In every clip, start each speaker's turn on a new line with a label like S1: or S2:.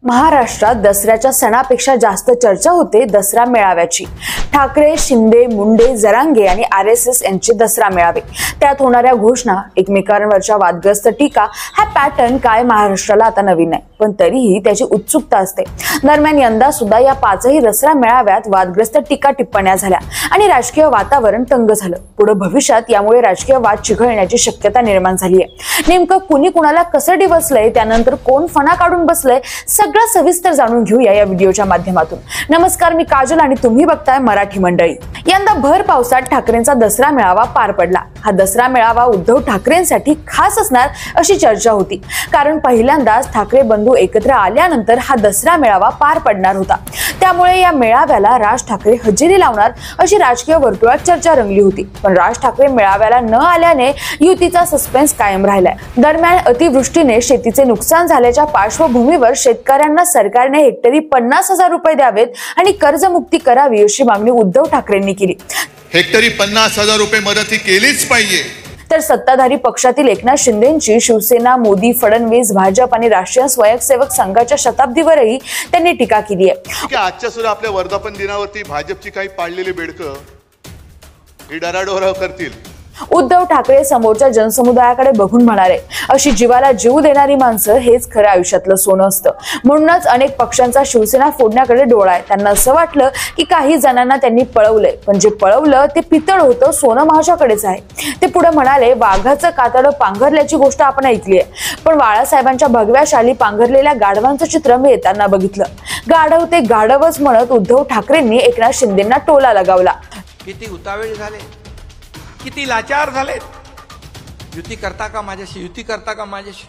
S1: महाराष्ट्रात दसऱ्याच्या सणापेक्षा जास्त चर्चा होते दसरा मेळाव्याची। ठाकरे, शिंदे, मुंडे, जरांगे आणि आरएसएस यांचे दसरा मेळावे, त्यात होणाऱ्या घोषणा, एकमेकांवरच्या वादग्रस्त टीका, हा पॅटर्न काय महाराष्ट्राला आता नवीन नाही, पण तरीही त्याची उत्सुकता असते। दरम्यान यंदा सुद्धा या पाचही दसरा मेळाव्यात वादग्रस्त टीका टिप्पण्या झाल्या आणि राजकीय वातावरण तंग झालं। पुढे भविष्यात यामुळे राजकीय वाद चिघळण्याची शक्यता निर्माण झाली आहे। नेमकं कुणी कुणाला कसं डिवचलंय, त्यानंतर कोण फणा काढून बसलंय, सगळं सविस्तर जाणून घेऊया या व्हिडिओच्या माध्यमातून। नमस्कार, मी काजल आणि तुम्ही बघताय मराठी मंडळी। यंदा भर पावसात ठाकरेंचा दसरा मेळावा पार पडला। हा दसरा मेळावा उद्धव ठाकरेंसाठी खास असणार अशी चर्चा होती, कारण पहिल्यांदाच ठाकरे बंधू एकत्र आल्यानंतर हा दसरा मेळावा पार पडणार होता। त्यामुळे या मेळाव्याला राज ठाकरे हजेरी लावणार अशी राजकीय वर्तुळात चर्चा रंगली होती। पण राज ठाकरे मेळाव्याला न आल्याने युतीचा सस्पेन्स कायम राहिलाय। दरम्यान अतिवृष्टीने शेतीचे नुकसान झाल्याच्या पार्श्वभूमीवर शेतकऱ्यांना सरकारने हेक्टरी 50,000 रुपये द्यावेत आणि कर्जमुक्ती करावी अशी मागणी उद्धव ठाकरेंनी केली।
S2: हेक्टरी 50,000 रुपये मदत ही केलीच पाहिजे।
S1: तर सत्ताधारी पक्षातील एकनाथ शिंदेंची शिवसेना, मोदी, फडणवीस, भाजप आणि राष्ट्रीय स्वयंसेवक संघाच्या शताब्दीवरही त्यांनी टीका केली आहे।
S2: आजच्या सुद्धा आपल्या वर्धापन दिनावरती भाजपची काही पाळलेली बेडकं ही डराडोरा करतील।
S1: उद्धव ठाकरे समोरच्या जनसमुदायाकडे बघून म्हणाले, अशी जीवाला जीव देणारी माणसं हेच खरं आयुष्यातलं सोनं असतं। म्हणूनच अनेक पक्षांचा शिवसेना फोडण्याकडे डोळा आहे। त्यांना असं वाटलं की काही जणांना त्यांनी पळवलंय, पण जे पळवलं ते पितळ होतं, सोनं माझ्याकडेच आहे। ते पुढे म्हणाले, वाघाचं कातडं पांघरल्याची गोष्ट आपण ऐकली आहे, पण बाळासाहेबांच्या भगव्या शाली पांघरलेल्या गाढवांचं चित्र मी येताना बघितलं। गाढव ते गाढवच म्हणत उद्धव ठाकरेंनी एकनाथ शिंदेंना टोला लगावला।
S3: किती उतावळे झाले, किती लाचार झाले, युती करता का माझ्याशी, युती करता का माझ्याशी।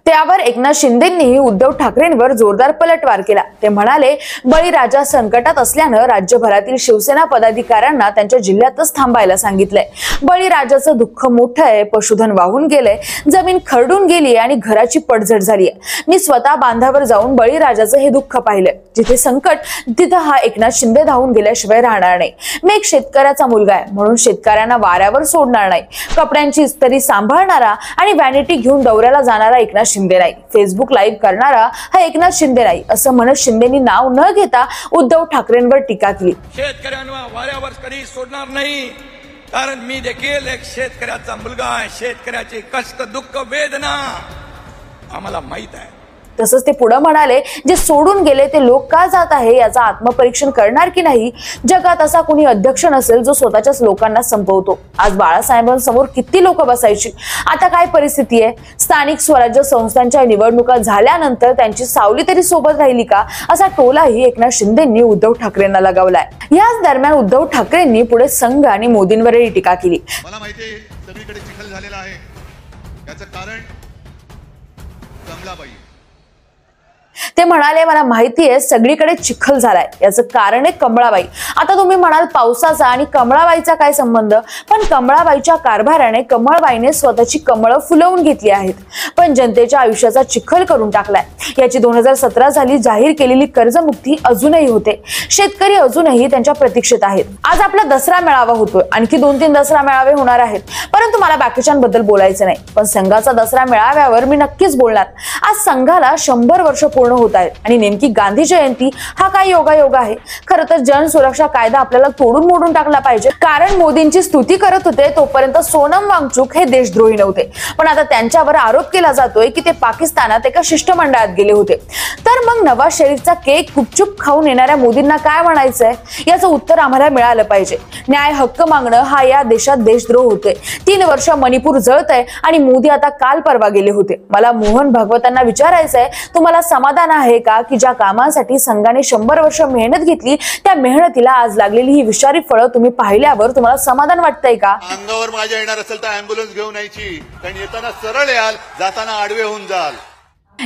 S1: त्यावर एकनाथ शिंदेंनीही उद्धव ठाकरेंवर जोरदार पलटवार केला। ते म्हणाले, बळीराजा संकटात असल्यानं राज्यभरातील शिवसेना पदाधिकाऱ्यांना त्यांच्या जिल्ह्यातच थांबायला सांगितलंय। बळीराजाचं दुःख मोठं आहे, पशुधन वाहून गेलंय, जमीन खरडून गेलीये आणि घराची पडझड झालीये। मी स्वतः बांधावर जाऊन बळीराजाचं हे दुःख पाहिलंय। जिथे संकट तिथं हा एकनाथ शिंदे धावून गेल्याशिवाय राहणार नाही। मी एक शेतकऱ्याचा मुलगा आहे, म्हणून शेतकऱ्यांना वाऱ्यावर सोडणार नाही। कपड्यांची इस्त्री सांभाळणारा आणि व्हॅनिटी घेऊन दौऱ्याला जाणारा एकनाथ शिंदे नाही, फेसबुक लाईव्ह करणारा हा एकनाथ शिंदे नाही, असं म्हणत शिंदेंनी नाव न घेता उद्धव ठाकरेंवर टीका केली।
S3: शेतकऱ्यांना वाऱ्यावर कधी सोडणार नाही, कारण मी देखील एक शेतकऱ्याचा मुलगा आहे। शेतकऱ्याचे कष्ट, दुःख, वेदना आम्हाला माहित आहे।
S1: तसंच ते पुढे म्हणाले, जे सोडून गेले ते लोक का जात आहे याचा आत्मपरीक्षण करणार की नाही। जगात असा कोणी अध्यक्ष नसेल जो स्वतःच्याच लोकांना संपवतो। आज बाळासाहेबांसमोर किती लोक बसायची, आता काय परिस्थिती आहे। स्थानिक स्वराज्य संस्थांच्या निवडणुका झाल्यानंतर त्यांची सावली तरी सोबत राहिली का, असा टोलाही एकनाथ शिंदेंनी उद्धव ठाकरेंना लगावलाय। याच दरम्यान उद्धव ठाकरेंनी पुढे संघ आणि मोदींवरही टीका केली।
S2: मला माहिती आहे सगळीकडे चिखल झालेला आहे, याचं कारण कमलाबाई।
S1: ते म्हणाले, मला माहिती आहे सगळीकडे चिखल झालाय, याचं कारण आहे कमळाबाई। आता तुम्ही म्हणाल पावसाचा आणि कमळाबाईचा काय संबंध, पण कमळाबाईच्या कारभाराने कमळबाईने स्वतःची कमळं फुलवून घेतली आहेत, पण जनतेच्या आयुष्याचा चिखल करून टाकलाय। याची 2017 साली जाहीर केलेली कर्जमुक्ती अजूनही होते। शेतकरी अजूनही त्यांच्या प्रतीक्षेत आहेत। आज आपला दसरा मेळावा होतोय, आणखी 2-3 दसरा मेळावे होणार आहेत, परंतु मला बाकीच्यांबद्दल बोलायचं नाही। पण संघाचा दसरा मेळाव्यावर मी नक्कीच बोलणार। आज संघाला 100 वर्ष पूर्ण होत आहेत आणि नेमकी गांधी जयंती हा काय योगायोग आहे। खरं तर जन सुरक्षा कायदा आपल्याला तोडून मोडून टाकला पाहिजे, कारण मोदींची स्तुती करत होते तोपर्यंत सोनम वांगचुक हे देशद्रोही नव्हते, पण आता त्यांच्यावर आरोप केला जातोय की ते पाकिस्तानात एका शिष्टमंडळात गेले होते। तर मग नवाज शरीफचा केक गुपचूप खाऊन येणाऱ्या मोदींना काय म्हणायचंय, याचं उत्तर आम्हाला मिळालं पाहिजे। न्याय हक्क मागणं हा या देशात देशद्रोह होतोय। 3 वर्ष मणिपूर जळतंय आणि मोदी आता काल परवा गेले होते। मला मोहन भागवतांना विचारायचंय, तुम्हाला समाधान आहे का की ज्या कामांसाठी संघाने 100 वर्ष मेहनत घेतली, त्या मेहनतीला आज लागलेली ही विषारी फळं तुम्ही पाहिल्यावर तुम्हाला समाधान वाटतंय का।
S2: अंगावर माझ्या येणार असेल तर अँब्युलन्स घेऊन यायची, कारण येताना सरळ याल, जाताना आडवे होऊन जाल।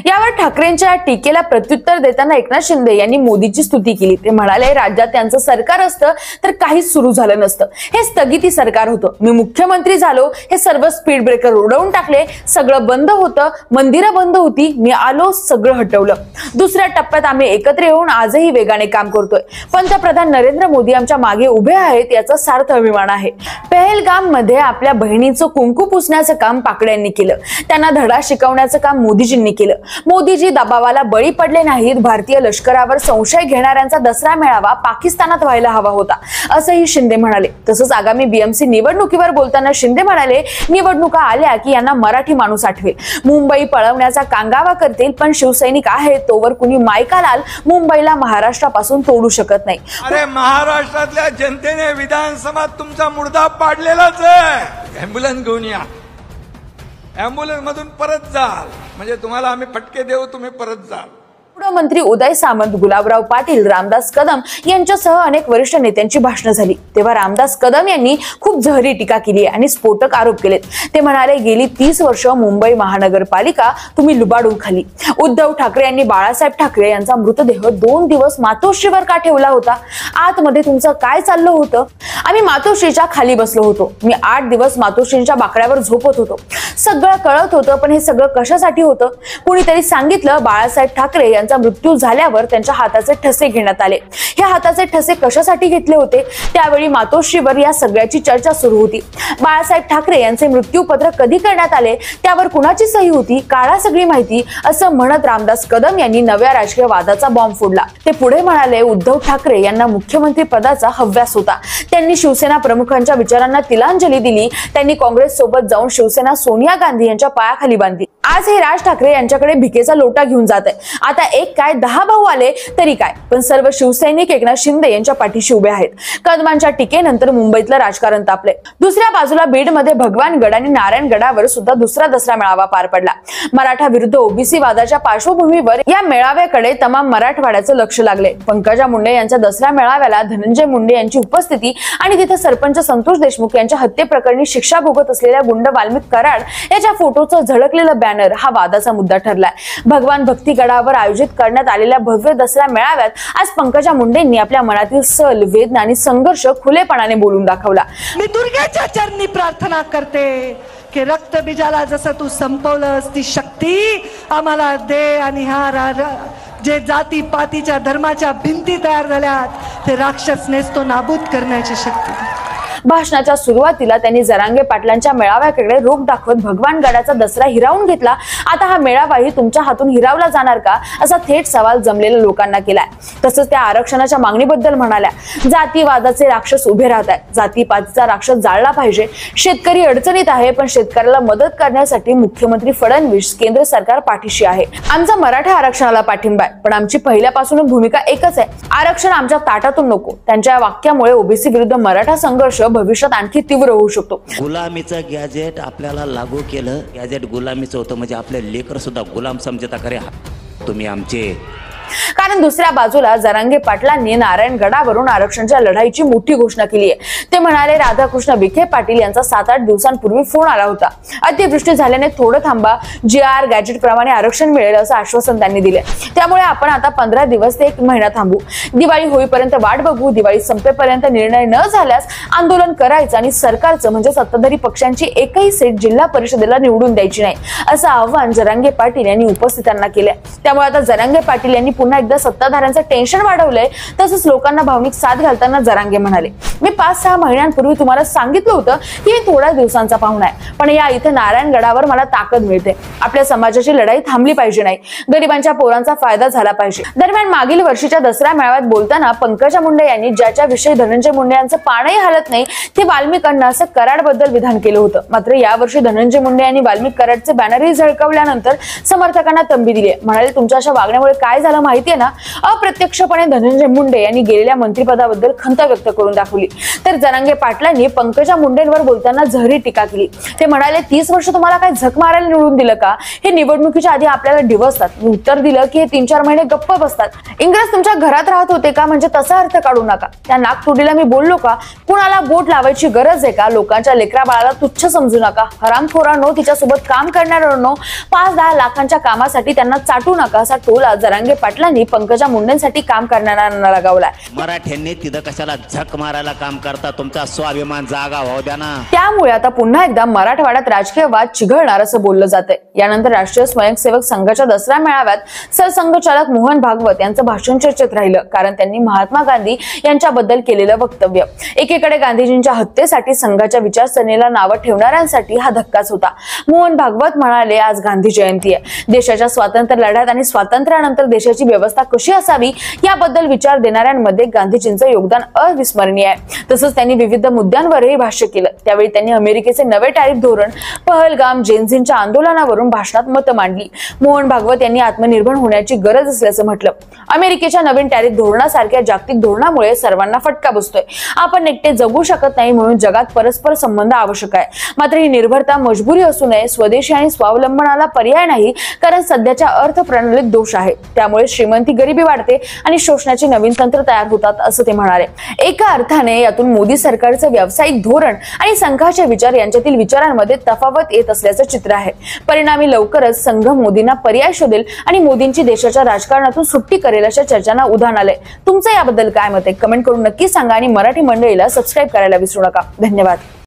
S1: यावर ठाकरेंच्या टीकेला प्रत्युत्तर देताना एकनाथ शिंदे यांनी मोदीची स्तुती केली। ते म्हणाले, राज्यात त्यांचं सरकार असतं तर काहीच सुरू झालं नसतं, हे स्थगिती सरकार होतं। मी मुख्यमंत्री झालो, हे सर्व स्पीड ब्रेकर उडवून टाकले, सगळं बंद होतं, मंदिरं बंद होती, मी आलो, सगळं हटवलं। दुसऱ्या टप्प्यात आम्ही एकत्र येऊन आजही वेगाने काम करतोय। पंतप्रधान नरेंद्र मोदी आमच्या मागे उभे आहेत, याचा सार्थ अभिमान आहे। पहलगाम मध्ये आपल्या बहिणीचं कुंकू पुसण्याचं काम पाकडे यांनी केलं, त्यांना धडा शिकवण्याचं काम मोदीजींनी केलं। मोदीजी दबावाला बळी पडले नाहीत. भारतीय लष्करावर संशय घेणाऱ्यांचा दसरा मेळावा पाकिस्तानात व्हायला हवा होता असंही शिंदे म्हणाले. तसंच आगामी बीएमसी निवडणुकीवर बोलताना शिंदे म्हणाले, निवडणुका आल्या की यांना मराठी माणूस आठवेल. मुंबई पळवण्याचा कांगावा करतील, पण शिवसैनिक आहेत तोवर कुणी मायकालाल मुंबईला महाराष्ट्रापासून तोडू शकत नाही.
S3: अरे महाराष्ट्रातल्या जनतेने विधानसभात तुमचा मुर्दा पाडलेलाच आहे. अँब्युलन्स घेऊन या, अँब्युलन्स मधून परत जाल, म्हणजे तुम्हाला आम्ही फटके देऊ, तुम्ही परत जाल.
S1: मंत्री उदय सामंत, गुलाबराव पाटील, रामदास कदम यांच्यासह अनेक वरिष्ठ नेत्यांची भाषणं झाली. तेव्हा रामदास कदम यांनी खूप जहरी टीका केली आणि स्फोटक आरोप केलेत. ते म्हणाले, गेली 30 वर्ष मुंबई महानगरपालिका तुम्ही लुबाडून खाली. उद्धव ठाकरे यांनी बाळासाहेब ठाकरे यांचा मृतदेह 2 दिवस मातोश्रीवर का ठेवला होता? आतमध्ये तुमचं काय चाललं होतं? आम्ही मातोश्रीच्या खाली बसलो होतो. मी 8 दिवस मातोश्रीच्या बाकड्यावर झोपत होतो. सगळं कळत होतं, पण हे सगळं कशासाठी होतं? कुणीतरी सांगितलं, बाळासाहेब ठाकरे यांचा मृत्यू झाल्यावर त्यांच्या हाताचे ठसे घेण्यात आले. हे हाताचे ठसे कशासाठी घेतले होते? त्यावेळी मातोश्रीवर या सगळ्याची चर्चा सुरू होती. बाळासाहेब ठाकरे यांचे मृत्यूपत्र कधी करण्यात आले, त्यावर कुणाची सही होती, काढा सगळी माहिती, असं म्हणत रामदास कदम यांनी नव्या राजकीय वादाचा बॉम्ब फोडला. ते पुढे म्हणाले, उद्धव ठाकरे यांना मुख्यमंत्री पदाचा हव्यास होता. त्यांनी शिवसेना प्रमुखांच्या विचारांना तिलांजली दिली. त्यांनी काँग्रेस सोबत जाऊन शिवसेना सोनिया गांधी यांच्या पायाखाली बांधली. आज हे राज ठाकरे यांच्याकडे भिकेचा लोटा घेऊन जात आहे. आता एक काय 10 भाऊ आले तरी काय, पण सर्व शिवसैनिक एकनाथ शिंदे यांच्या पाठीशी उभे आहेत. कदमांच्या टीकेनंतर मुंबईतलं राजकारण तापले. दुसऱ्या बाजूला बीडमध्ये भगवानगड आणि नारायणगडावर सुद्धा दुसरा दसरा मेळावा पार पडला. मराठा विरुद्ध ओबीसी वादाच्या पार्श्वभूमीवर या मेळाव्याकडे तमाम मराठवाड्याचं लक्ष लागले. पंकजा मुंडे यांच्या दसरा मेळाव्याला धनंजय मुंडे यांची उपस्थिती आणि तिथे सरपंच संतोष देशमुख यांच्या हत्येप्रकरणी शिक्षा भोगत असलेल्या गुंड वाल्मिक कराड याच्या फोटोचं झळकलेलं बॅनर हा वादाचा मुद्दा ठरलाय. भगवान भक्तीगडावर आयोजित करण्यात आलेल्या भव्य दसरा मेळाव्यात आज पंकजा मुंडेंनी आपल्या मनातील सल, वेदना आणि संघर्ष खुलेपणाने बोलून दाखवला.
S4: मी दुर्गेच्या चरणी प्रार्थना करते की रक्तबीजाला जसं तू संपवलंस ती शक्ती आम्हाला दे आणि हा जे जाती पातीच्या धर्माच्या भिंती तयार झाल्यात ते राक्षस नेस्तो नाबूद करण्याची शक्ती.
S1: भाषणाच्या सुरुवातीला त्यांनी जरांगे पाटलांच्या मेळाव्याकडे रोख दाखवत भगवानगडाचा दसरा हिरावून घेतला. आता हा मेळावाही तुमच्या हातून हिरावला जाणार का, असा थेट सवाल जमलेल्या लोकांना केलाय. तसंच त्या आरक्षणाच्या मागणीबद्दल म्हणाल्या, जातीवादाचे राक्षस उभे राहत आहेत. जातीपातीचा राक्षस जाळला पाहिजे. शेतकरी अडचणीत आहे, पण शेतकऱ्याला मदत करण्यासाठी मुख्यमंत्री फडणवीस, केंद्र सरकार पाठीशी आहे. आमचा मराठा आरक्षणाला पाठिंबा आहे, पण आमची पहिल्यापासून भूमिका एकच आहे, आरक्षण आमच्या ताटातून नको. त्यांच्या वाक्यामुळे ओबीसी विरुद्ध मराठा संघर्ष भविष्यात आणखी तीव्र होऊ शकतो.
S5: गुलामीचं गॅजेट आपल्याला लागू केलं. गॅजेट गुलामीचं होतं म्हणजे आपले लेकर सुद्धा गुलाम समजता खरे तुम्ही आमचे.
S1: कारण दुसऱ्या बाजूला जरांगे पाटलांनी नारायणगडावरून आरक्षणाच्या लढाईची मोठी घोषणा केली आहे. ते म्हणाले, राधाकृष्ण विखे पाटील यांचा 7-8 दिवसांपूर्वी फोन आला होता. अतिवृष्टी झाल्याने थोडं थांबा, GR गॅजेट प्रमाणे आरक्षण मिळेल असं आश्वासन त्यांनी दिले. त्यामुळे आपण आता 15 दिवस ते 1 महिना थांबू. दिवाळी होईपर्यंत वाट बघू. दिवाळी संपेपर्यंत निर्णय न झाल्यास आंदोलन करायचं आणि सरकारचं म्हणजे सत्ताधारी पक्षांची एकही सीट जिल्हा परिषदेला निवडून द्यायची नाही, असं आव्हान जरांगे पाटील यांनी उपस्थितांना केलंय. त्यामुळे आता जरांगे पाटील यांनी पुन्हा एकदा सत्ताधाऱ्यांचं टेन्शन वाढवलंय. तसंच लोकांना भावनिक साथ घालताना जरांगे म्हणाले, मी 5-6 महिन्यांपूर्वी तुम्हाला सांगितलं होतं की मी थोड्या दिवसांचा पाहुणा आहे, पण या इथे नारायणगडावर मला ताकद मिळते. आपल्या समाजाची लढाई थांबली पाहिजे नाही, गरिबांच्या पोरांचा फायदा झाला पाहिजे. दरम्यान मागील वर्षीच्या दसरा मेळाव्यात बोलताना पंकजा मुंडे यांनी ज्याच्या विषयी धनंजय मुंडे यांचं पाणही हलत नाही ते वाल्मिकांना असं कराडबद्दल विधान केलं होतं. मात्र यावर्षी धनंजय मुंडे यांनी वाल्मिक कराडचे बॅनरही झळकवल्यानंतर समर्थकांना तंबी दिली. म्हणाले, तुमच्या अशा वागण्यामुळे काय झालं माहितीये ना. अप्रत्यक्षपणे धनंजय मुंडे यांनी गेलेल्या मंत्रिपदाबद्दल खंत व्यक्त करून दाखवली. तर जरांगे पाटलांनी पंकजा मुंडेंवर बोलताना जहरी टीका केली. ते म्हणाले, 30 वर्ष तुम्हाला काय झक मारायला निवडून दिलं का? हे निवडणुकीच्या आधी आपल्याला डिवसतात. मी उत्तर दिलं की हे 3-4 महिने गप्प बसतात. इंग्रज तुमच्या घरात राहत होते का, म्हणजे तसा अर्थ काढू नका. त्या नागतोडीला मी बोललो का? कुणाला बोट लावायची गरज आहे का? लोकांच्या लेकरा बाळाला तुच्छ समजू नका. हरामखोरांनो, तिच्यासोबत काम करणाऱ्यांनो, 5-10 लाखांच्या कामासाठी त्यांना चाटू नका, असा टोला जरांगे पाटील पाटलांनी पंकजा मुंडेंसाठी काम करणाऱ्यांना लगावलाय.
S5: मराठ्यांनी तिथं कशाला झक मारायला काम करता, तुमचा स्वाभिमान जागा होऊ द्या ना.
S1: त्यामुळे आता पुन्हा एकदा मराठवाड्यात राजकीय वाद चिघळणार असं बोललं जातंय. यानंतर राष्ट्रीय स्वयंसेवक संघाच्या दसरा मेळाव्यात सरसंघचालक मोहन भागवत यांचं भाषण चर्चेत राहिलं, कारण त्यांनी महात्मा गांधी यांच्याबद्दल केलेलं वक्तव्य. एकीकडे गांधीजींच्या हत्येसाठी संघाच्या विचारसरणीला नावं ठेवणाऱ्यांसाठी हा धक्काच होता. मोहन भागवत म्हणाले, आज गांधी जयंती आहे. देशाच्या स्वातंत्र्य लढ्यात आणि स्वातंत्र्यानंतर देशाची व्यवस्था कशी असावी याबद्दल विचार देणाऱ्यांमध्ये गांधीजींचं योगदान अविस्मरणीय आहे. तसंच त्यांनी विविध मुद्द्यांवरही भाष्य केलं. त्यावेळी त्यांनी अमेरिकेचे नवे टॅरिफ धोरण, पहलगाम, जेनझींच्या आंदोलनावरून भाषणात मतं मांडली. मोहन भागवत यांनी आत्मनिर्भर होण्याची गरज असल्याचं म्हटलं. अमेरिकेच्या नवीन टॅरिफ धोरणासारख्या जागतिक धोरणामुळे सर्वांना फटका बसतोय. आपण एकटे जगू शकत नाही, म्हणून जगात परस्पर संबंध आवश्यक आहे. मात्र ही निर्भरता मजबुरी असू नये. स्वदेशी आणि स्वावलंबनाला पर्याय नाही, कारण सध्याच्या अर्थप्रणालीत दोष आहे. त्यामुळे श्रीमंती गरिबी वाढते आणि शोषणाची नवीन तंत्र तयार होतात, असं ते म्हणाले. एका अर्थाने यातून मोदी सरकारचं व्यावसायिक धोरण आणि संघाचे विचार यांच्यातील विचारांमध्ये तफावत येत असल्याचं चित्र आहे. परिणामी लवकरच संघ मोदींना पर्याय शोधेल आणि मोदींची देशाच्या राजकारणातून सुट्टी करेल अशा चर्चांना उधाण आलंय. तुमचं याबद्दल काय मत आहे? कमेंट करून नक्की सांगा आणि मराठी मंडळीला सबस्क्राईब करायला विसरू नका. धन्यवाद.